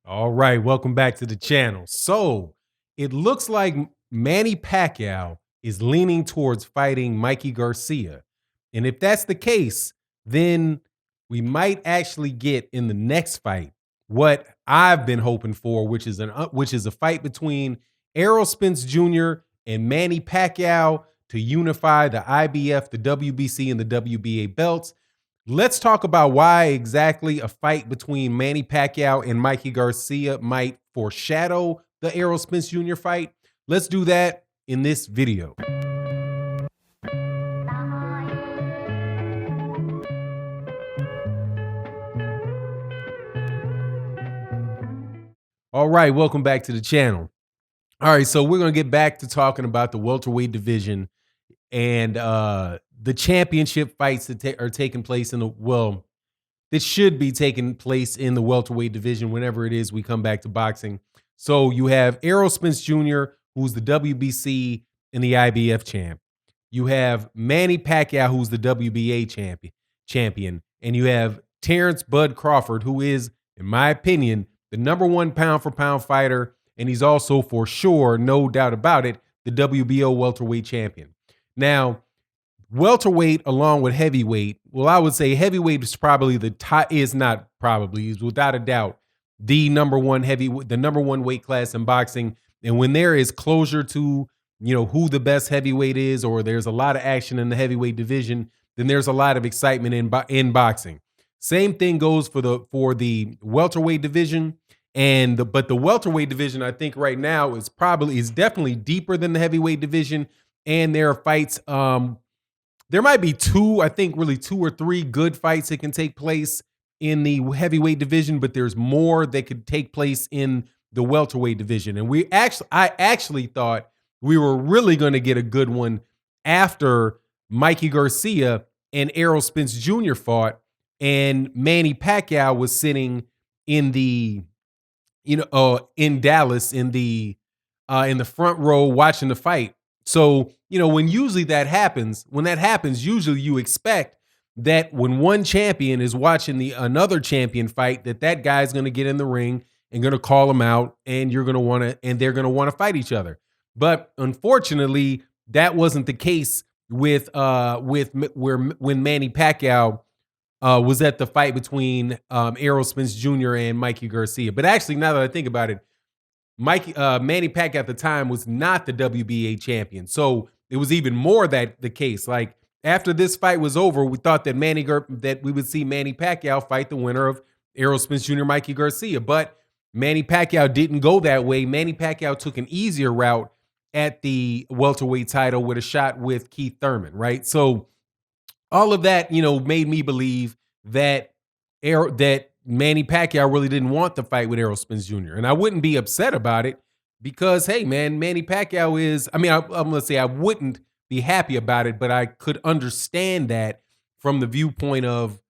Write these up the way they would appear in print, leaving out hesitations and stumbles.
All right, welcome back to the channel. So it looks like Manny Pacquiao is leaning towards fighting Mikey Garcia. And if that's the case, then we might actually get in the next fight what I've been hoping for, which is a fight between Errol Spence Jr. and Manny Pacquiao to unify the IBF, the WBC, and the WBA belts. Let's talk about why exactly a fight between Manny Pacquiao and Mikey Garcia might foreshadow the Errol Spence Jr. fight. Let's do that in this video. All right, welcome back to the channel. All right, so we're going to get back to talking about the welterweight division and the championship fights that are taking place that should be taking place in the welterweight division whenever it is we come back to boxing. So you have Errol Spence Jr., who's the WBC and the IBF champ. You have Manny Pacquiao, who's the WBA champion. And you have Terence Bud Crawford, who is, in my opinion, the #1 pound-for-pound fighter. And he's also, for sure, no doubt about it, the WBO welterweight champion. Now, welterweight along with heavyweight, well, I would say heavyweight is probably is without a doubt the #1 weight class in boxing. And when there is closure to, who the best heavyweight is, or there's a lot of action in the heavyweight division, then there's a lot of excitement in boxing. Same thing goes for the welterweight division. But the welterweight division, I think right now is definitely deeper than the heavyweight division. And there are fights, there might be two or three good fights that can take place in the heavyweight division, but there's more that could take place in the welterweight division. And I actually thought we were really going to get a good one after Mikey Garcia and Errol Spence Jr. fought, and Manny Pacquiao was sitting in in Dallas in the front row watching the fight. So, when that happens, usually you expect that when one champion is watching another champion fight, that guy's going to get in the ring and going to call him out, and they're going to want to fight each other. But unfortunately, that wasn't the case when Manny Pacquiao was at the fight between Errol Spence Jr. and Mikey Garcia. But actually, now that I think about it, Manny Pacquiao at the time was not the WBA champion. So it was even more that the case. Like, after this fight was over, we thought that we would see Manny Pacquiao fight the winner of Errol Spence Jr. Mikey Garcia. But Manny Pacquiao didn't go that way. Manny Pacquiao took an easier route at the welterweight title with a shot with Keith Thurman, right? So all of that, made me believe that Manny Pacquiao really didn't want the fight with Errol Spence Jr. And I wouldn't be upset about it because, hey, man, Manny Pacquiao I'm going to say I wouldn't be happy about it, but I could understand that from the viewpoint of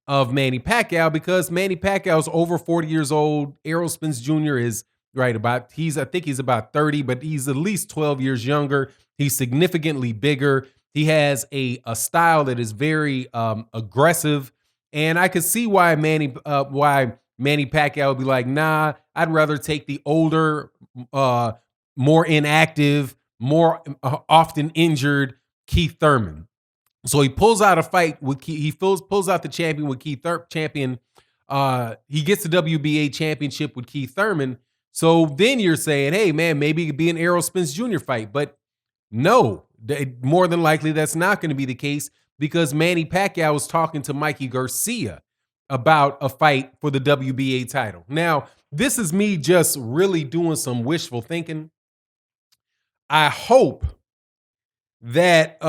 Manny Pacquiao, because Manny Pacquiao is over 40 years old. Errol Spence Jr. is I think he's about 30, but he's at least 12 years younger. He's significantly bigger. He has a style that is very aggressive. And I could see why Manny Pacquiao would be like, nah, I'd rather take the older, more inactive, more often injured Keith Thurman. So he pulls out a fight with pulls out the champion with Keith Thurman. He gets the WBA championship with Keith Thurman. So then you're saying, hey, man, maybe it could be an Errol Spence Jr. fight. But no, more than likely that's not going to be the case, because Manny Pacquiao was talking to Mikey Garcia about a fight for the WBA title. Now, this is me just really doing some wishful thinking. I hope that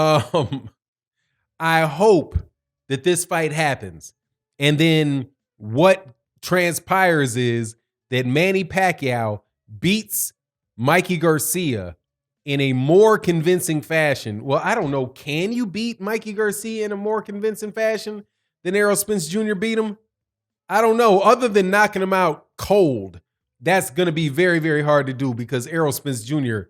this fight happens, and then what transpires is that Manny Pacquiao beats Mikey Garcia in a more convincing fashion. Well, I don't know. Can you beat Mikey Garcia in a more convincing fashion than Errol Spence Jr. beat him? I don't know. Other than knocking him out cold, that's going to be very, very hard to do, because Errol Spence Jr.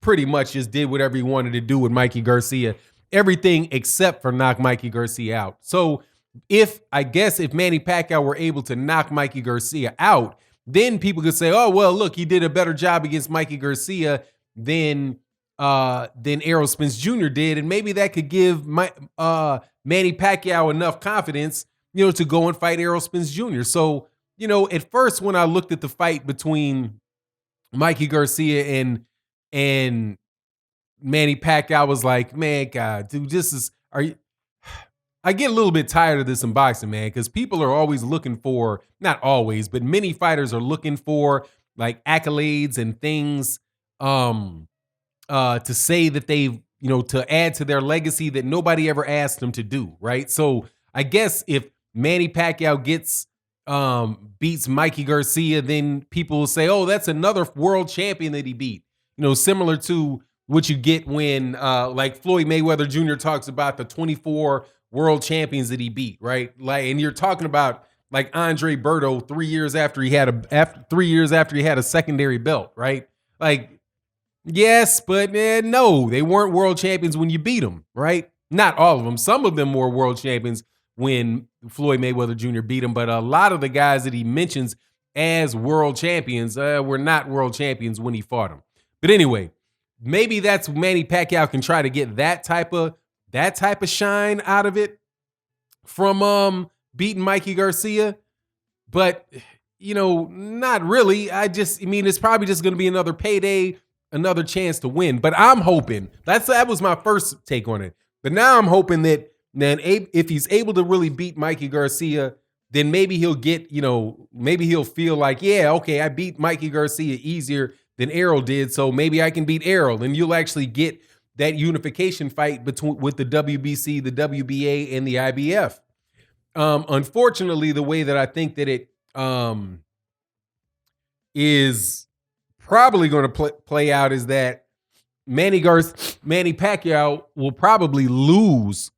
pretty much just did whatever he wanted to do with Mikey Garcia. Everything except for knock Mikey Garcia out. So if Manny Pacquiao were able to knock Mikey Garcia out, then people could say, "Oh, well, look, he did a better job against Mikey Garcia than Errol Spence Jr. did, and maybe that could give Manny Pacquiao enough confidence, to go and fight Errol Spence Jr." So, at first when I looked at the fight between Mikey Garcia and Manny Pacquiao, I was like, man, God, dude, are you? I get a little bit tired of this in boxing, man, because people are always looking for, not always, but many fighters are looking for like accolades and things to say that they've, to add to their legacy that nobody ever asked them to do, right? So I guess if Manny Pacquiao beats Mikey Garcia, then people will say, oh, that's another world champion that he beat. Similar to what you get when like Floyd Mayweather Jr. talks about the 24 world champions that he beat, right? Like, and you're talking about like Andre Berto 3 years after he had a secondary belt, right? Like, yes, but no, they weren't world champions when you beat them, right? Not all of them. Some of them were world champions when Floyd Mayweather Jr. beat him, but a lot of the guys that he mentions as world champions were not world champions when he fought them. But anyway, maybe that's Manny Pacquiao can try to get that type of shine out of it from beating Mikey Garcia, but not really. It's probably just going to be another payday, another chance to win. But I'm hoping that was my first take on it. But now I'm hoping that then if he's able to really beat Mikey Garcia, then maybe he'll get, maybe he'll feel like, yeah, okay, I beat Mikey Garcia easier than Errol did, so maybe I can beat Errol, and you'll actually get that unification fight with the WBC, the WBA, and the IBF. Unfortunately, the way that I think that it is probably going to play out is that Manny Pacquiao will probably lose.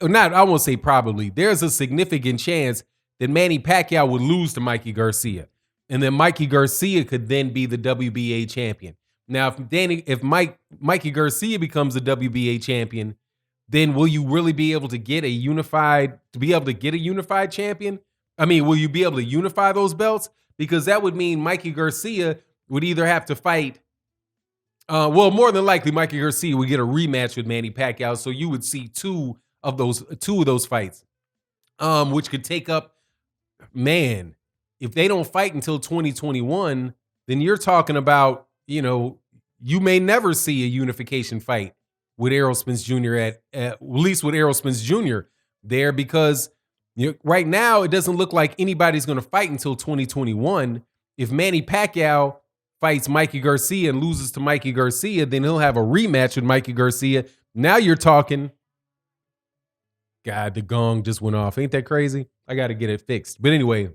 Or not, I won't say probably. There's a significant chance that Manny Pacquiao would lose to Mikey Garcia, and then Mikey Garcia could then be the WBA champion. Now, if Mikey Garcia becomes the WBA champion, then will you really be able to get a unified champion? I mean, will you be able to unify those belts? Because that would mean Mikey Garcia would either have to fight. More than likely, Mikey Garcia would get a rematch with Manny Pacquiao, so you would see two of those fights, which could take up. Man, if they don't fight until 2021, then you're talking about, you may never see a unification fight with Errol Spence Jr. at least with Errol Spence Jr. there, because right now it doesn't look like anybody's going to fight until 2021. If Manny Pacquiao fights Mikey Garcia and loses to Mikey Garcia, then he'll have a rematch with Mikey Garcia. Now you're talking. God, the gong just went off. Ain't that crazy? I got to get it fixed. But anyway,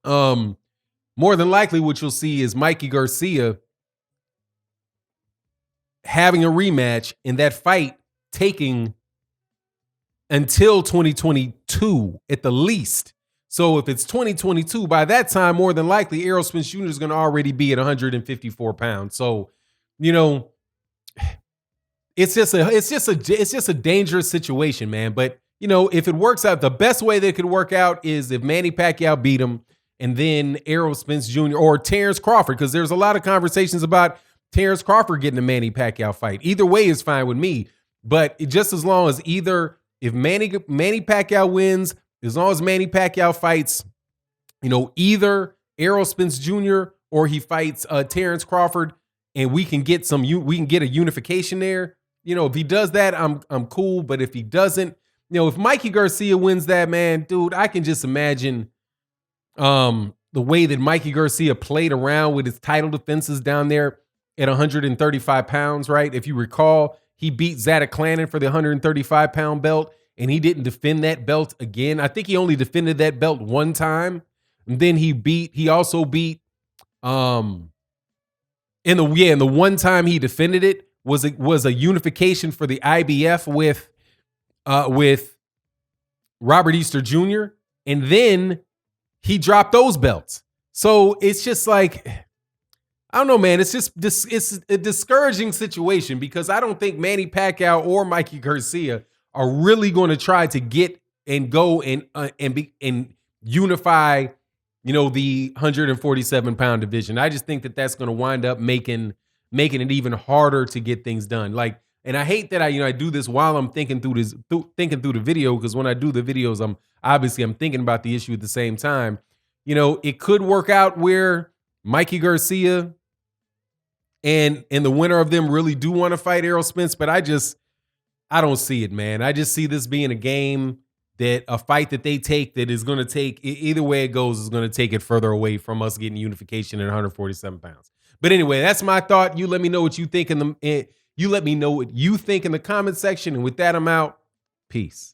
more than likely what you'll see is Mikey Garcia having a rematch, and that fight taking until 2022 at the least. So if it's 2022, by that time, more than likely, Errol Spence Jr. is going to already be at 154 pounds. So, it's just a dangerous situation, man. But if it works out, the best way that it could work out is if Manny Pacquiao beat him, and then Errol Spence Jr. or Terence Crawford, because there's a lot of conversations about Terence Crawford getting a Manny Pacquiao fight. Either way is fine with me. But just as long as if Manny Pacquiao wins, as long as Manny Pacquiao fights, either Errol Spence Jr. or he fights Terence Crawford, and we can get a unification there. If he does that, I'm cool. But if he doesn't, if Mikey Garcia wins that, man, dude, I can just imagine the way that Mikey Garcia played around with his title defenses down there at 135 pounds, right? If you recall, he beat Zadok Clannon for the 135-pound belt, and he didn't defend that belt again. I think he only defended that belt one time, and then he also beat and the one time he defended it was a unification for the IBF with Robert Easter Jr., and then he dropped those belts. So it's just like, I don't know, man. It's a discouraging situation, because I don't think Manny Pacquiao or Mikey Garcia are really going to try to get and go and unify the 147-pound division. I just think that that's going to wind up making it even harder to get things done. Like, and I hate that I do this while I'm thinking through thinking through the video, because when I do the videos, I'm thinking about the issue at the same time. It could work out where Mikey Garcia and the winner of them really do want to fight Errol Spence, but I don't see it, man. I just see this being a fight that they take that is going to take, either way it goes, is going to take it further away from us getting unification at 147 pounds. But anyway, that's my thought. You let me know what you think you let me know what you think in the comment section. And with that, I'm out. Peace.